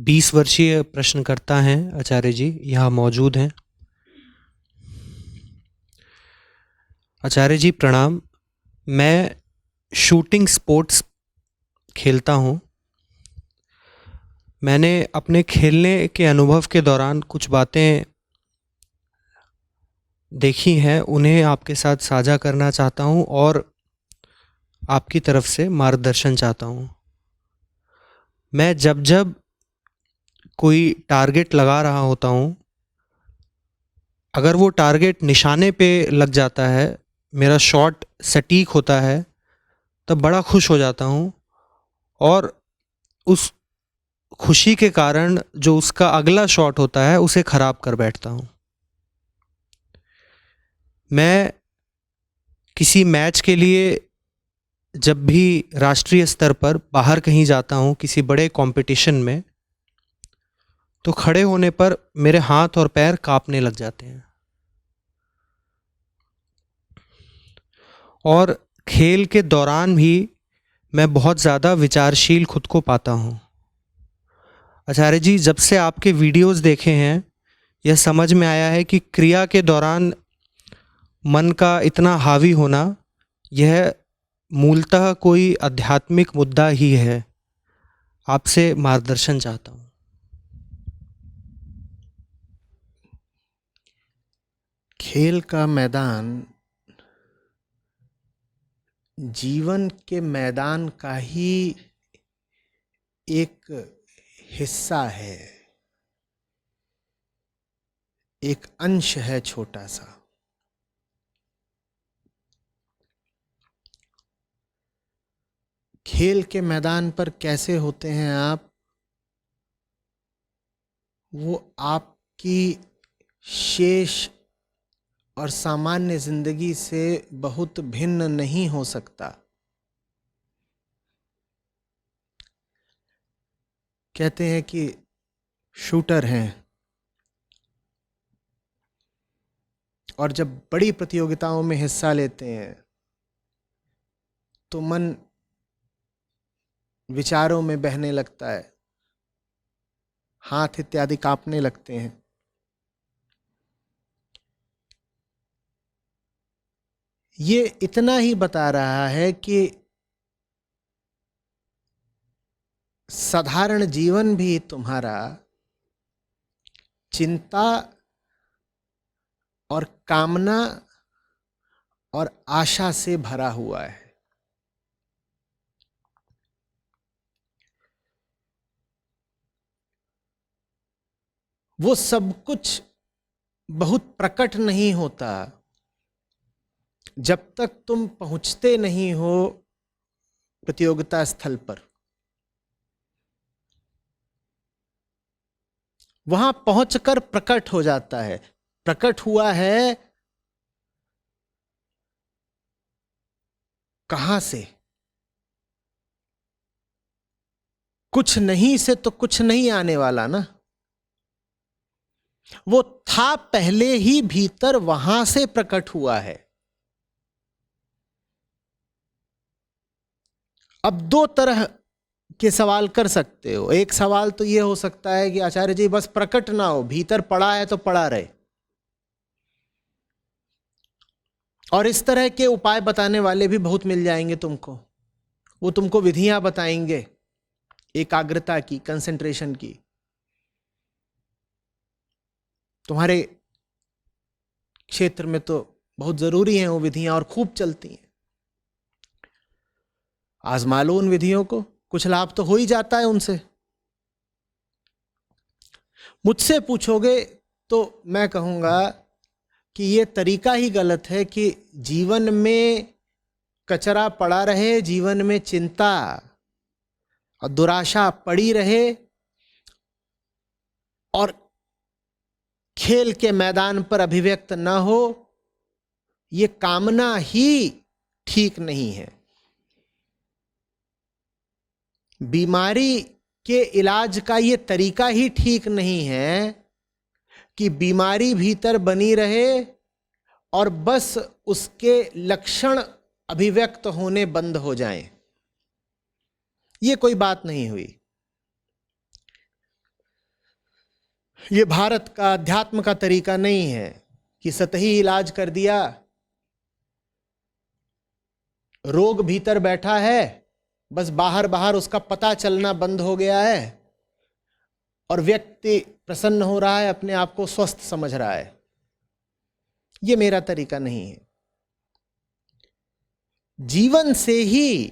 20 वर्षीय प्रश्नकर्ता हैं आचार्य जी, यहाँ मौजूद हैं। आचार्य जी प्रणाम। मैं शूटिंग स्पोर्ट्स खेलता हूँ। मैंने अपने खेलने के अनुभव के दौरान कुछ बातें देखी हैं, उन्हें आपके साथ साझा करना चाहता हूँ और आपकी तरफ से मार्गदर्शन चाहता हूँ। मैं जब जब कोई टारगेट लगा रहा होता हूँ, अगर वो टारगेट निशाने पे लग जाता है, मेरा शॉट सटीक होता है, तब बड़ा खुश हो जाता हूँ और उस खुशी के कारण जो उसका अगला शॉट होता है उसे ख़राब कर बैठता हूँ। मैं किसी मैच के लिए जब भी राष्ट्रीय स्तर पर बाहर कहीं जाता हूँ किसी बड़े कंपटीशन में, तो खड़े होने पर मेरे हाथ और पैर कांपने लग जाते हैं और खेल के दौरान भी मैं बहुत ज़्यादा विचारशील खुद को पाता हूँ। आचार्य जी, जब से आपके वीडियोस देखे हैं, यह समझ में आया है कि क्रिया के दौरान मन का इतना हावी होना, यह मूलतः कोई आध्यात्मिक मुद्दा ही है। आपसे मार्गदर्शन चाहता हूँ। खेल का मैदान जीवन के मैदान का ही एक हिस्सा है, एक अंश है छोटा सा। खेल के मैदान पर कैसे होते हैं आप, वो आपकी शेष और सामान्य जिंदगी से बहुत भिन्न नहीं हो सकता। कहते हैं कि शूटर हैं और जब बड़ी प्रतियोगिताओं में हिस्सा लेते हैं तो मन विचारों में बहने लगता है, हाथ इत्यादि कांपने लगते हैं। ये इतना ही बता रहा है कि साधारण जीवन भी तुम्हारा चिंता और कामना और आशा से भरा हुआ है। वो सब कुछ बहुत प्रकट नहीं होता जब तक तुम पहुंचते नहीं हो प्रतियोगिता स्थल पर। वहां पहुंचकर प्रकट हो जाता है। प्रकट हुआ है कहां से? कुछ नहीं से तो कुछ नहीं आने वाला ना। वो था पहले ही भीतर, वहां से प्रकट हुआ है। अब दो तरह के सवाल कर सकते हो। एक सवाल तो यह हो सकता है कि आचार्य जी बस प्रकट ना हो, भीतर पड़ा है तो पड़ा रहे। और इस तरह के उपाय बताने वाले भी बहुत मिल जाएंगे तुमको। वो तुमको विधियां बताएंगे एकाग्रता की, कंसंट्रेशन की। तुम्हारे क्षेत्र में तो बहुत जरूरी है वो विधियां और खूब चलती हैं। आजमा लो उन विधियों को, कुछ लाभ तो हो ही जाता है उनसे। मुझसे पूछोगे तो मैं कहूंगा कि ये तरीका ही गलत है कि जीवन में कचरा पड़ा रहे, जीवन में चिंता और दुराशा पड़ी रहे और खेल के मैदान पर अभिव्यक्त न हो। ये कामना ही ठीक नहीं है। बीमारी के इलाज का ये तरीका ही ठीक नहीं है कि बीमारी भीतर बनी रहे और बस उसके लक्षण अभिव्यक्त होने बंद हो जाएं। ये कोई बात नहीं हुई। ये भारत का अध्यात्म का तरीका नहीं है कि सतही इलाज कर दिया, रोग भीतर बैठा है, बस बाहर बाहर उसका पता चलना बंद हो गया है और व्यक्ति प्रसन्न हो रहा है, अपने आप को स्वस्थ समझ रहा है। ये मेरा तरीका नहीं है। जीवन से ही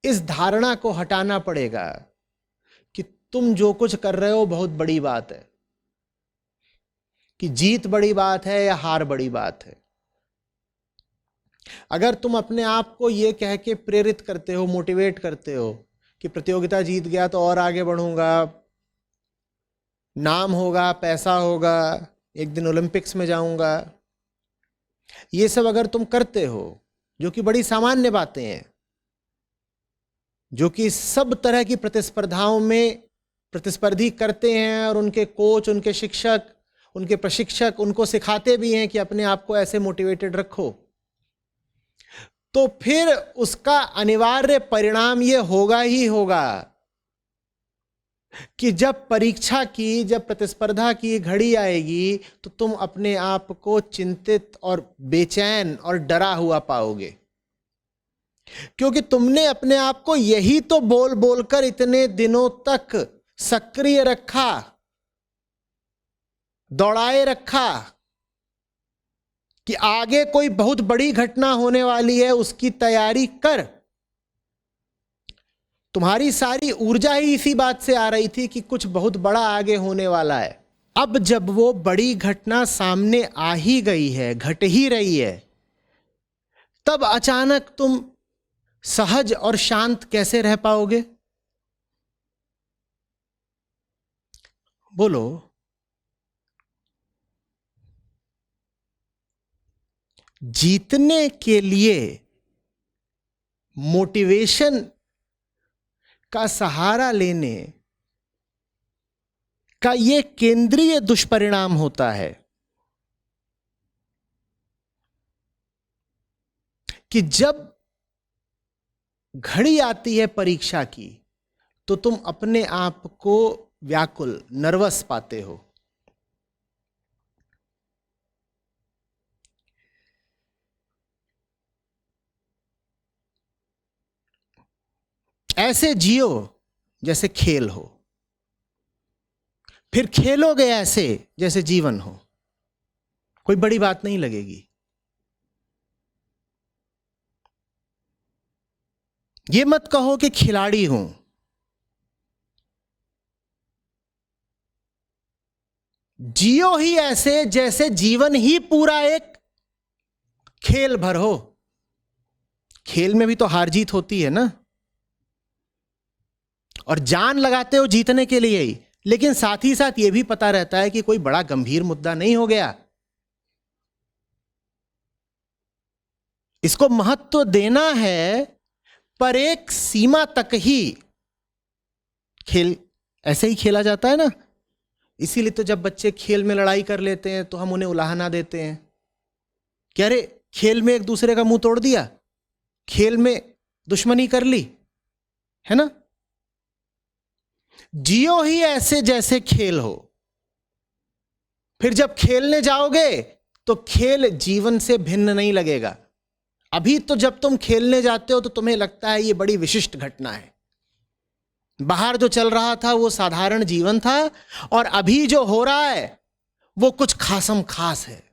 इस धारणा को हटाना पड़ेगा कि तुम जो कुछ कर रहे हो बहुत बड़ी बात है, कि जीत बड़ी बात है या हार बड़ी बात है। अगर तुम अपने आप को ये कह के प्रेरित करते हो, मोटिवेट करते हो कि प्रतियोगिता जीत गया तो और आगे बढ़ूंगा, नाम होगा, पैसा होगा, एक दिन ओलंपिक्स में जाऊंगा, ये सब अगर तुम करते हो, जो कि बड़ी सामान्य बातें हैं, जो कि सब तरह की प्रतिस्पर्धाओं में प्रतिस्पर्धी करते हैं और उनके कोच, उनके शिक्षक, उनके प्रशिक्षक उनको सिखाते भी हैं कि अपने आप को ऐसे मोटिवेटेड रखो, तो फिर उसका अनिवार्य परिणाम ये होगा ही होगा कि जब परीक्षा की, जब प्रतिस्पर्धा की घड़ी आएगी तो तुम अपने आप को चिंतित और बेचैन और डरा हुआ पाओगे, क्योंकि तुमने अपने आप को यही तो बोल बोलकर इतने दिनों तक सक्रिय रखा, दौड़ाए रखा कि आगे कोई बहुत बड़ी घटना होने वाली है, उसकी तैयारी कर। तुम्हारी सारी ऊर्जा ही इसी बात से आ रही थी कि कुछ बहुत बड़ा आगे होने वाला है। अब जब वो बड़ी घटना सामने आ ही गई है, घट ही रही है, तब अचानक तुम सहज और शांत कैसे रह पाओगे? बोलो। जीतने के लिए मोटिवेशन का सहारा लेने का ये केंद्रीय दुष्परिणाम होता है कि जब घड़ी आती है परीक्षा की तो तुम अपने आप को व्याकुल, नर्वस पाते हो। ऐसे जियो जैसे खेल हो, फिर खेलोगे ऐसे जैसे जीवन हो, कोई बड़ी बात नहीं लगेगी। ये मत कहो कि खिलाड़ी हूं, जियो ही ऐसे जैसे जीवन ही पूरा एक खेल भर हो। खेल में भी तो हार जीत होती है ना, और जान लगाते हो जीतने के लिए ही, लेकिन साथ ही साथ यह भी पता रहता है कि कोई बड़ा गंभीर मुद्दा नहीं हो गया। इसको महत्व देना है, पर एक सीमा तक ही। खेल ऐसे ही खेला जाता है ना, इसीलिए तो जब बच्चे खेल में लड़ाई कर लेते हैं तो हम उन्हें उलाहना देते हैं कि अरे खेल में एक दूसरे का मुंह तोड़ दिया, खेल में दुश्मनी कर ली, है ना। जियो ही ऐसे जैसे खेल हो, फिर जब खेलने जाओगे तो खेल जीवन से भिन्न नहीं लगेगा। अभी तो जब तुम खेलने जाते हो तो तुम्हें लगता है ये बड़ी विशिष्ट घटना है, बाहर जो चल रहा था वो साधारण जीवन था, और अभी जो हो रहा है वो कुछ खासम खास है।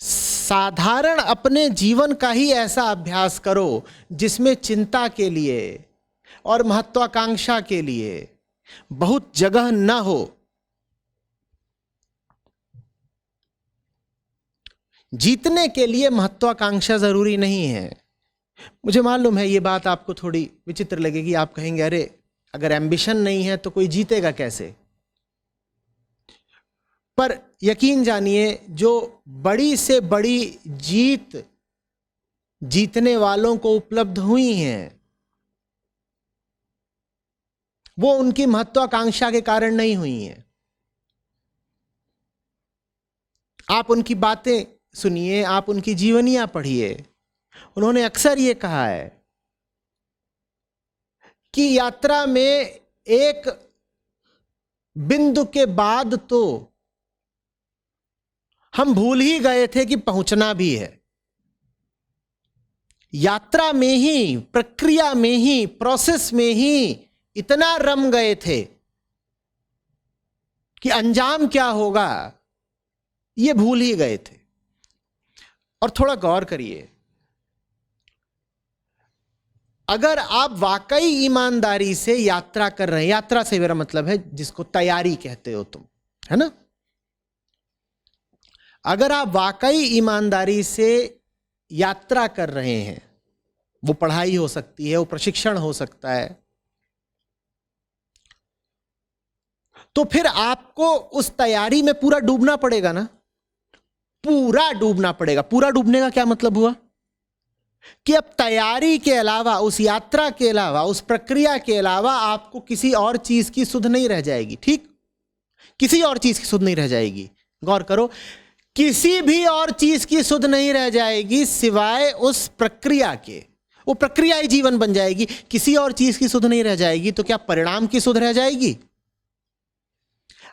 साधारण अपने जीवन का ही ऐसा अभ्यास करो जिसमें चिंता के लिए और महत्वाकांक्षा के लिए बहुत जगह न हो। जीतने के लिए महत्वाकांक्षा जरूरी नहीं है। मुझे मालूम है ये बात आपको थोड़ी विचित्र लगेगी, आप कहेंगे अरे अगर एम्बिशन नहीं है तो कोई जीतेगा कैसे। पर यकीन जानिए, जो बड़ी से बड़ी जीत जीतने वालों को उपलब्ध हुई हैं वो उनकी महत्वाकांक्षा के कारण नहीं हुई हैं। आप उनकी बातें सुनिए, आप उनकी जीवनियां पढ़िए, उन्होंने अक्सर ये कहा है कि यात्रा में एक बिंदु के बाद तो हम भूल ही गए थे कि पहुंचना भी है। यात्रा में ही, प्रक्रिया में ही, प्रोसेस में ही इतना रम गए थे कि अंजाम क्या होगा ये भूल ही गए थे। और थोड़ा गौर करिए, अगर आप वाकई ईमानदारी से यात्रा कर रहे हैं, यात्रा से मेरा मतलब है जिसको तैयारी कहते हो तुम, है ना, अगर आप वाकई ईमानदारी से यात्रा कर रहे हैं, वो पढ़ाई हो सकती है, वो प्रशिक्षण हो सकता है, तो फिर आपको उस तैयारी में पूरा डूबना पड़ेगा ना, पूरा डूबना पड़ेगा। पूरा डूबने का क्या मतलब हुआ कि अब तैयारी के अलावा, उस यात्रा के अलावा, उस प्रक्रिया के अलावा आपको किसी और चीज की सुध नहीं रह जाएगी। ठीक, किसी और चीज की सुध नहीं रह जाएगी। गौर करो, किसी भी और चीज की सुध नहीं रह जाएगी सिवाय उस प्रक्रिया के। वो प्रक्रिया ही जीवन बन जाएगी। किसी और चीज की सुध नहीं रह जाएगी तो क्या परिणाम की सुध रह जाएगी?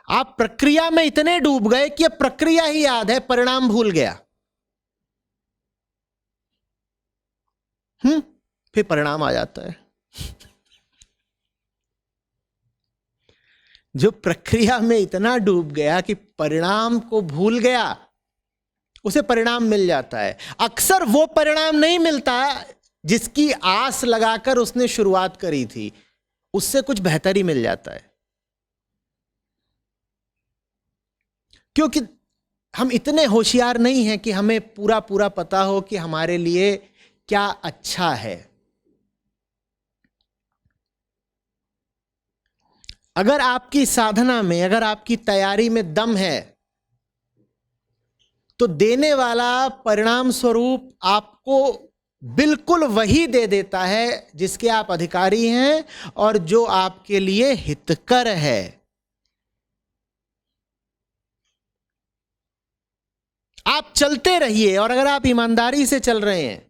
आप प्रक्रिया में इतने डूब गए कि अब प्रक्रिया ही याद है, परिणाम भूल गया। फिर परिणाम आ जाता है। जो प्रक्रिया में इतना डूब गया कि परिणाम को भूल गया, उसे परिणाम मिल जाता है। अक्सर वो परिणाम नहीं मिलता जिसकी आस लगाकर उसने शुरुआत करी थी, उससे कुछ बेहतर ही मिल जाता है। क्योंकि हम इतने होशियार नहीं हैं कि हमें पूरा पूरा पता हो कि हमारे लिए क्या अच्छा है। अगर आपकी साधना में, अगर आपकी तैयारी में दम है, तो देने वाला परिणाम स्वरूप आपको बिल्कुल वही दे देता है जिसके आप अधिकारी हैं और जो आपके लिए हितकर है। आप चलते रहिए, और अगर आप ईमानदारी से चल रहे हैं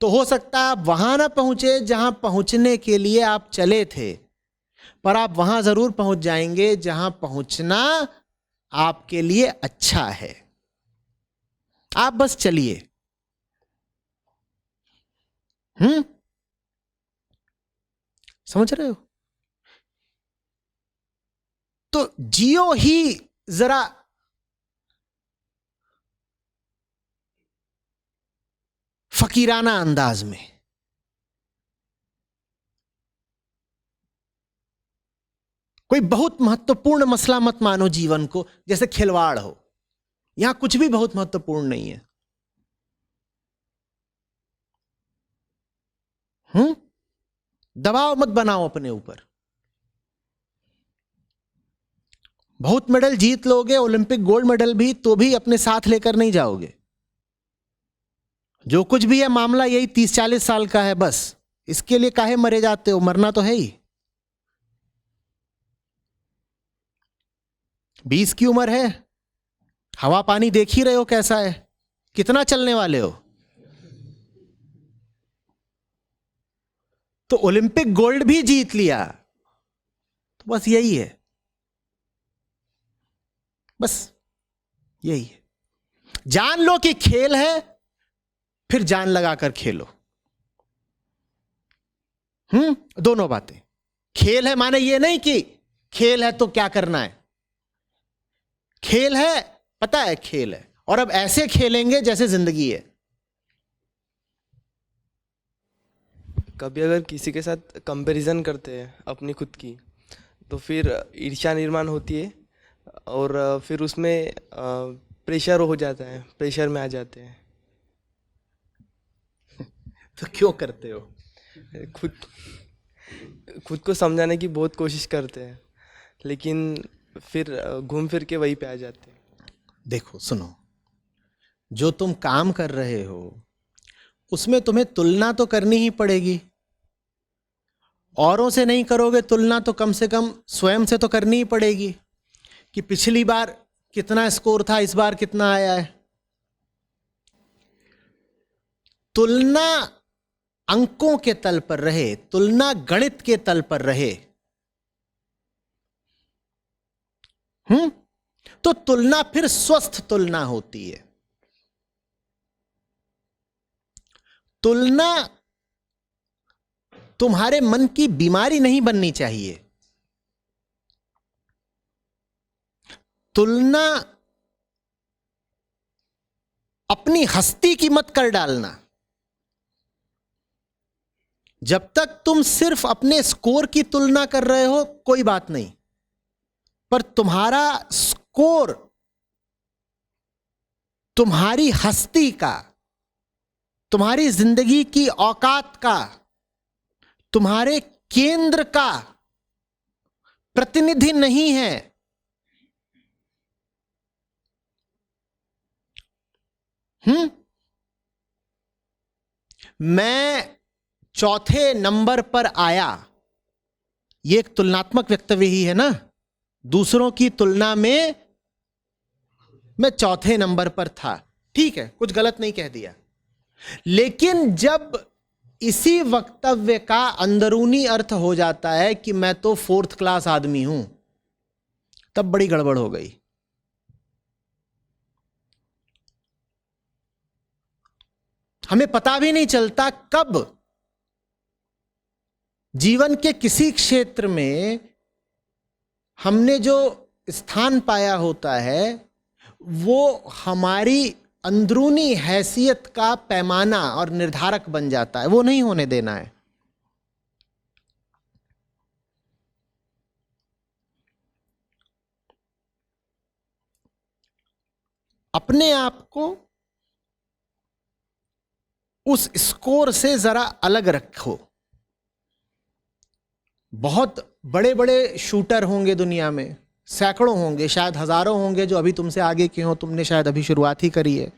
तो हो सकता है आप वहां ना पहुंचे जहां पहुंचने के लिए आप चले थे, पर आप वहां जरूर पहुंच जाएंगे जहां पहुंचना आपके लिए अच्छा है। आप बस चलिए। समझ रहे हो? तो जियो ही जरा फकीराना अंदाज में। कोई बहुत महत्वपूर्ण मसला मत मानो जीवन को जैसे खिलवाड़ हो। यहां कुछ भी बहुत महत्वपूर्ण नहीं है। दबाव मत बनाओ अपने ऊपर। बहुत मेडल जीत लोगे, ओलंपिक गोल्ड मेडल भी, तो भी अपने साथ लेकर नहीं जाओगे। जो कुछ भी है मामला यही 30-40 साल का है बस। इसके लिए काहे मरे जाते हो? मरना तो है ही। 20 की उम्र है, हवा पानी देख ही रहे हो कैसा है, कितना चलने वाले हो। तो ओलंपिक गोल्ड भी जीत लिया तो बस यही है, बस यही है। जान लो कि खेल है, फिर जान लगाकर खेलो। दोनों बातें। खेल है माने ये नहीं कि खेल है तो क्या करना है। खेल है, पता है खेल है, और अब ऐसे खेलेंगे जैसे जिंदगी है। कभी अगर किसी के साथ कंपैरिजन करते हैं अपनी खुद की, तो फिर ईर्ष्या निर्माण होती है और फिर उसमें प्रेशर हो जाता है, प्रेशर में आ जाते हैं। तो क्यों करते हो? खुद को समझाने की बहुत कोशिश करते हैं, लेकिन फिर घूम फिर के वहीं पे आ जाते हैं। देखो सुनो, जो तुम काम कर रहे हो उसमें तुम्हें तुलना तो करनी ही पड़ेगी। औरों से नहीं करोगे तुलना तो कम से कम स्वयं से तो करनी ही पड़ेगी कि पिछली बार कितना स्कोर था, इस बार कितना आया है। तुलना अंकों के तल पर रहे, तुलना गणित के तल पर रहे, तो तुलना फिर स्वस्थ तुलना होती है। तुलना तुम्हारे मन की बीमारी नहीं बननी चाहिए। तुलना अपनी हस्ती की मत कर डालना। जब तक तुम सिर्फ अपने स्कोर की तुलना कर रहे हो कोई बात नहीं, पर तुम्हारा स्कोर तुम्हारी हस्ती का, तुम्हारी जिंदगी की औकात का, तुम्हारे केंद्र का प्रतिनिधि नहीं है। मैं चौथे नंबर पर आया, यह एक तुलनात्मक वक्तव्य ही है ना। दूसरों की तुलना में मैं चौथे नंबर पर था, ठीक है, कुछ गलत नहीं कह दिया। लेकिन जब इसी वक्तव्य का अंदरूनी अर्थ हो जाता है कि मैं तो 4th क्लास आदमी हूं, तब बड़ी गड़बड़ हो गई। हमें पता भी नहीं चलता कब जीवन के किसी क्षेत्र में हमने जो स्थान पाया होता है वो हमारी अंदरूनी हैसियत का पैमाना और निर्धारक बन जाता है। वो नहीं होने देना है। अपने आप को उस स्कोर से जरा अलग रखो। बहुत बड़े बड़े शूटर होंगे दुनिया में, सैकड़ों होंगे, शायद हजारों होंगे जो अभी तुमसे आगे के हो, तुमने शायद अभी शुरुआत ही करी है।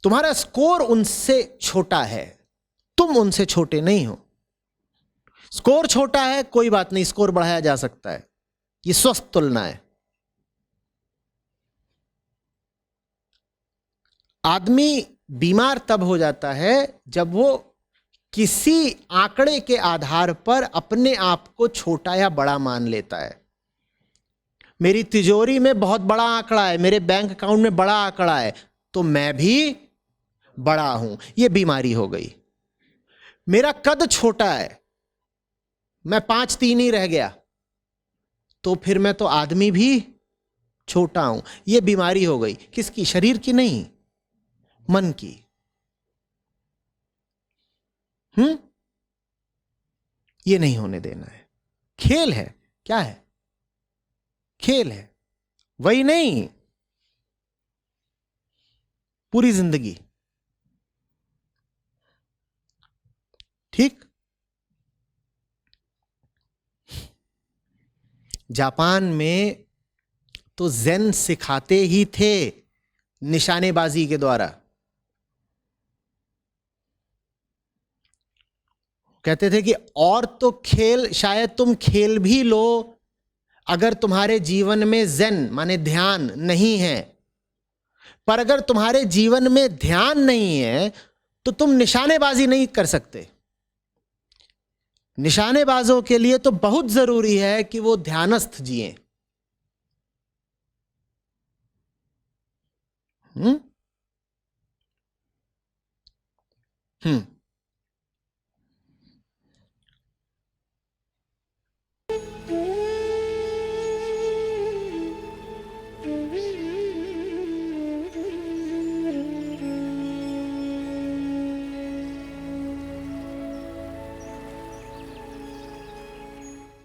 तुम्हारा स्कोर उनसे छोटा है, तुम उनसे छोटे नहीं हो। स्कोर छोटा है कोई बात नहीं, स्कोर बढ़ाया जा सकता है, ये स्वस्थ तुलना है। आदमी बीमार तब हो जाता है जब वो किसी आंकड़े के आधार पर अपने आप को छोटा या बड़ा मान लेता है। मेरी तिजोरी में बहुत बड़ा आंकड़ा है, मेरे बैंक अकाउंट में बड़ा आंकड़ा है, तो मैं भी बड़ा हूं, यह बीमारी हो गई। मेरा कद छोटा है, मैं 5'3" ही रह गया, तो फिर मैं तो आदमी भी छोटा हूं, यह बीमारी हो गई। किसकी? शरीर की नहीं, मन की। ये नहीं होने देना है। खेल है, क्या है? खेल है, वही नहीं, पूरी जिंदगी। ठीक। जापान में तो ज़ेन सिखाते ही थे निशानेबाजी के द्वारा। कहते थे कि और तो खेल शायद तुम खेल भी लो, अगर तुम्हारे जीवन में ज़ेन माने ध्यान नहीं है, पर अगर तुम्हारे जीवन में ध्यान नहीं है तो तुम निशानेबाजी नहीं कर सकते। निशानेबाजों के लिए तो बहुत जरूरी है कि वो ध्यानस्थ जिएं।